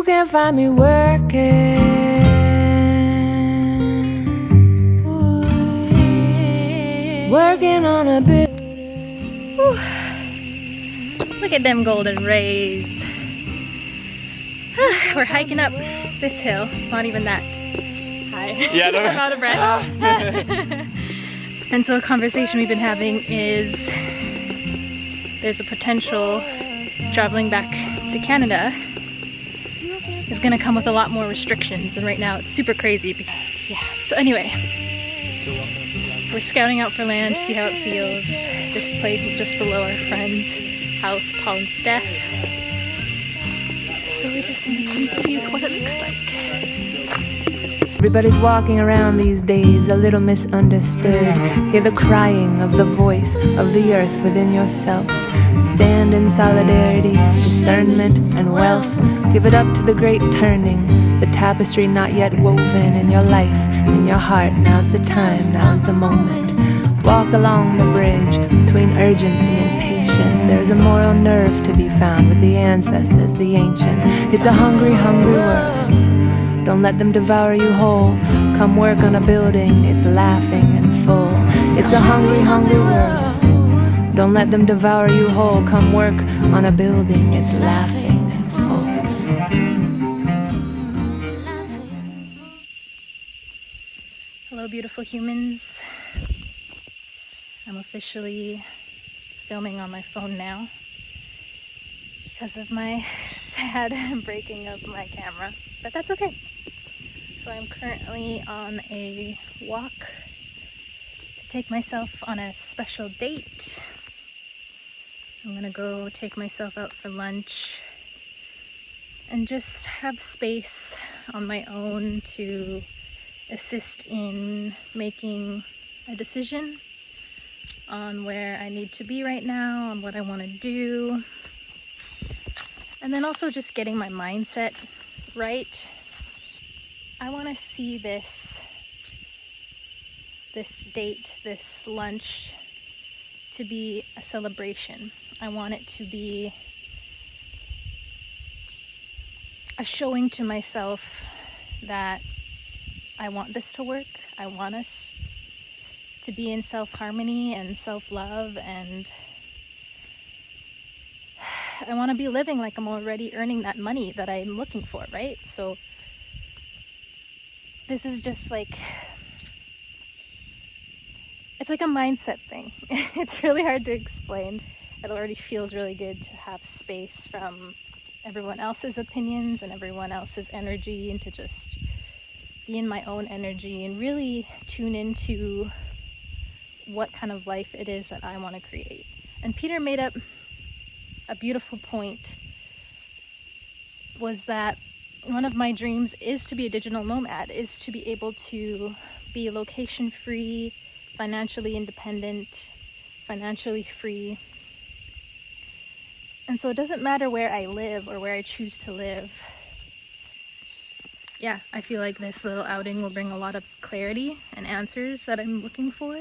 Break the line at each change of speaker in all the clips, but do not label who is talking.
You can find me working, working on a bit.
Look at them golden rays. We're hiking up this hill. It's not even that high.
Yeah, no.
I'm out of breath. And so a conversation we've been having is there's a potential traveling back to Canada is going to come with a lot more restrictions, and right now it's super crazy. Yeah. So anyway, we're scouting out for land to see how it feels. This place is just below our friend's house, Paul and Steph. So we're just going to come see what it looks like.
Everybody's walking around these days a little misunderstood. Hear the crying of the voice of the earth within yourself. Stand in solidarity, discernment and wealth. Give it up to the great turning, the tapestry not yet woven in your life, in your heart. Now's the time, now's the moment. Walk along the bridge between urgency and patience. There's a moral nerve to be found with the ancestors, the ancients. It's a hungry, hungry world. Don't let them devour you whole. Come work on a building, it's laughing and full. It's a hungry, hungry world. Don't let them devour you whole. Come work on a building, it's laughing and full.
Hello, beautiful humans. I'm officially filming on my phone now because of my sad breaking of my camera, but that's okay. So I'm currently on a walk to take myself on a special date. I'm gonna go take myself out for lunch and just have space on my own to assist in making a decision on where I need to be right now, on what I want to do, and then also just getting my mindset right. I want to see this date, this lunch, to be a celebration. I want it to be a showing to myself that I want this to work. I want us to be in self-harmony and self-love, and I want to be living like I'm already earning that money that I'm looking for, right? So this is just like, it's like a mindset thing. It's really hard to explain. It already feels really good to have space from everyone else's opinions and everyone else's energy, and to just be in my own energy and really tune into what kind of life it is that I want to create. And Peter made up a beautiful point, was that one of my dreams is to be a digital nomad, is to be able to be location free, financially independent, financially free. And so it doesn't matter where I live or where I choose to live. Yeah, I feel like this little outing will bring a lot of clarity and answers that I'm looking for.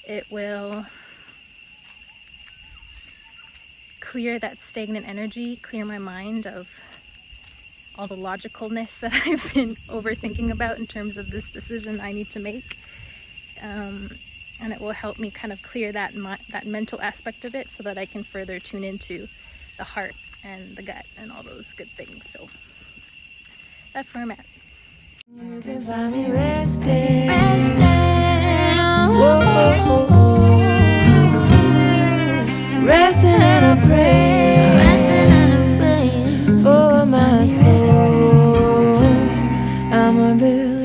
It will clear that stagnant energy, clear my mind of all the logicalness that I've been overthinking about in terms of this decision I need to make. And it will help me kind of clear that mental aspect of it so that I can further tune into the heart and the gut and all those good things. So that's where I'm at.
You can find me resting, whoa, whoa, whoa. Resting and I pray for my soul. I'ma build.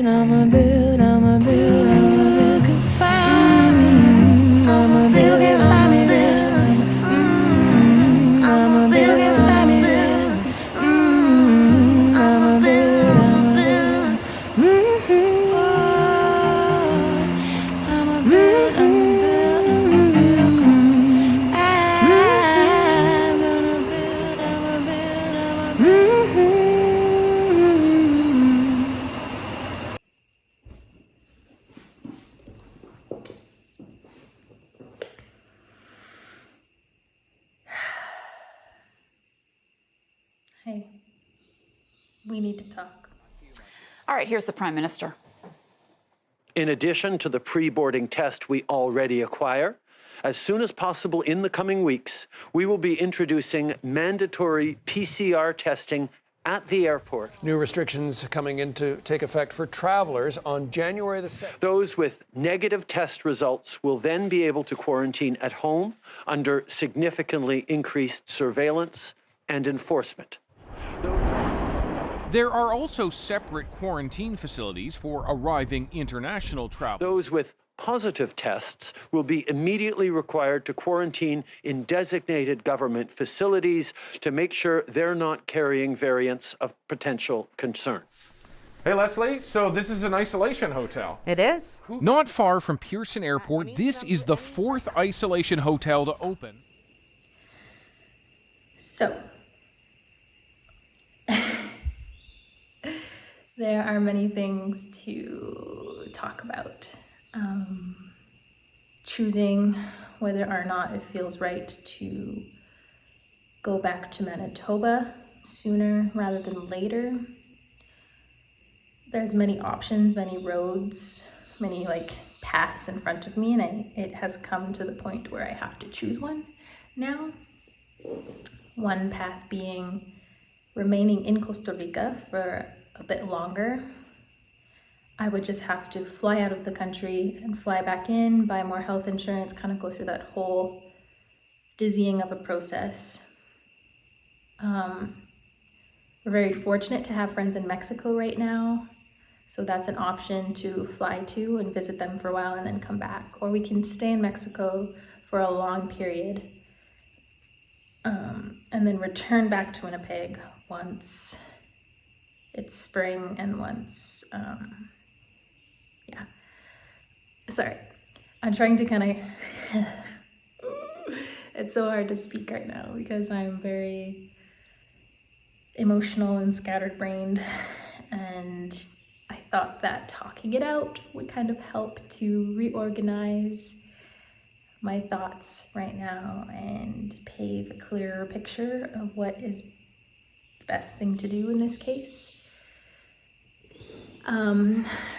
We need to talk.
All right, here's the Prime Minister.
In addition to the pre-boarding test we already acquire, as soon as possible in the coming weeks, we will be introducing mandatory PCR testing at the airport.
New restrictions coming into take effect for travelers on January the 7th.
Those with negative test results will then be able to quarantine at home under significantly increased surveillance and enforcement.
There are also separate quarantine facilities for arriving international travelers.
Those with positive tests will be immediately required to quarantine in designated government facilities to make sure they're not carrying variants of potential concern.
Hey, Leslie, so this is an isolation hotel.
It is.
Not far from Pearson Airport, this is the 4th isolation hotel to open.
So, there are many things to talk about. Choosing whether or not it feels right to go back to Manitoba sooner rather than later. There's many options, many roads, many paths in front of me, and it has come to the point where I have to choose one now. One path being remaining in Costa Rica for a bit longer. I would just have to fly out of the country and fly back in, buy more health insurance, kind of go through that whole dizzying of a process. We're very fortunate to have friends in Mexico right now, so that's an option to fly to and visit them for a while and then come back. Or we can stay in Mexico for a long period and then return back to Winnipeg once it's spring and once, Sorry, I'm trying to kind of, it's so hard to speak right now because I'm very emotional and scattered-brained, and I thought that talking it out would kind of help to reorganize my thoughts right now and pave a clearer picture of what is the best thing to do in this case.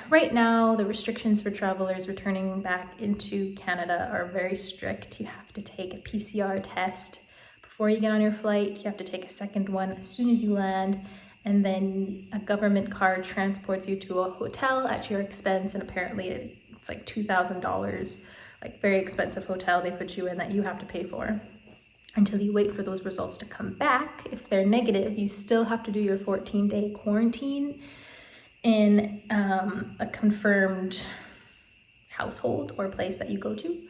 Right now, the restrictions for travelers returning back into Canada are very strict. You have to take a PCR test before you get on your flight. You have to take a second one as soon as you land, and then a government card transports you to a hotel at your expense, and apparently it's like $2,000, very expensive hotel they put you in that you have to pay for until you wait for those results to come back. If they're negative, you still have to do your 14-day quarantine in a confirmed household or place that you go to.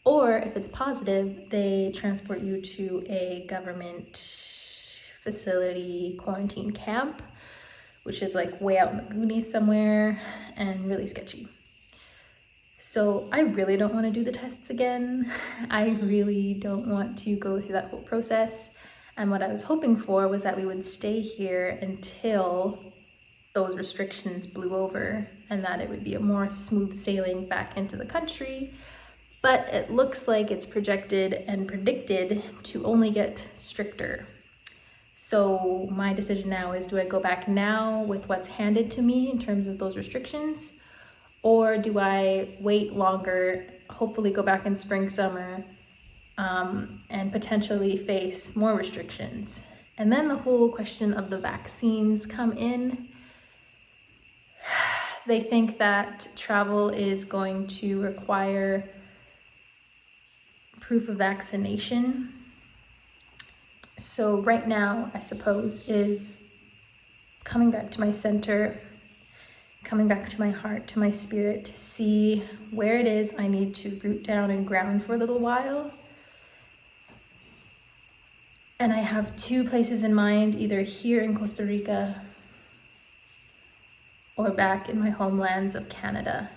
Or if it's positive, they transport you to a government facility quarantine camp, which is way out in the Goonies somewhere and really sketchy. So I really don't want to do the tests again. I really don't want to go through that whole process. And what I was hoping for was that we would stay here until those restrictions blew over and that it would be a more smooth sailing back into the country. But it looks like it's projected and predicted to only get stricter. So my decision now is, do I go back now with what's handed to me in terms of those restrictions? Or do I wait longer, hopefully go back in spring, summer, and potentially face more restrictions? And then the whole question of the vaccines come in. They think that travel is going to require proof of vaccination. So right now, I suppose, is coming back to my center, coming back to my heart, to my spirit, to see where it is I need to root down and ground for a little while. And I have two places in mind, either here in Costa Rica or back in my homelands of Canada.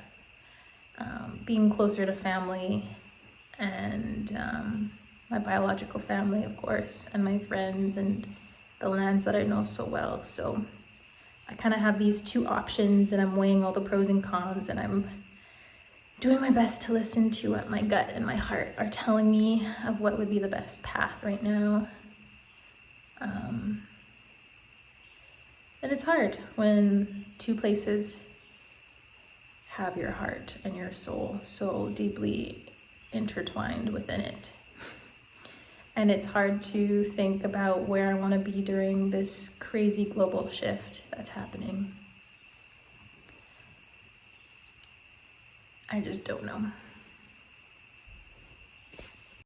Being closer to family and my biological family, of course, and my friends and the lands that I know so well. So I kind of have these two options, and I'm weighing all the pros and cons, and I'm doing my best to listen to what my gut and my heart are telling me of what would be the best path right now. And it's hard when two places have your heart and your soul so deeply intertwined within it. And it's hard to think about where I want to be during this crazy global shift that's happening. I just don't know.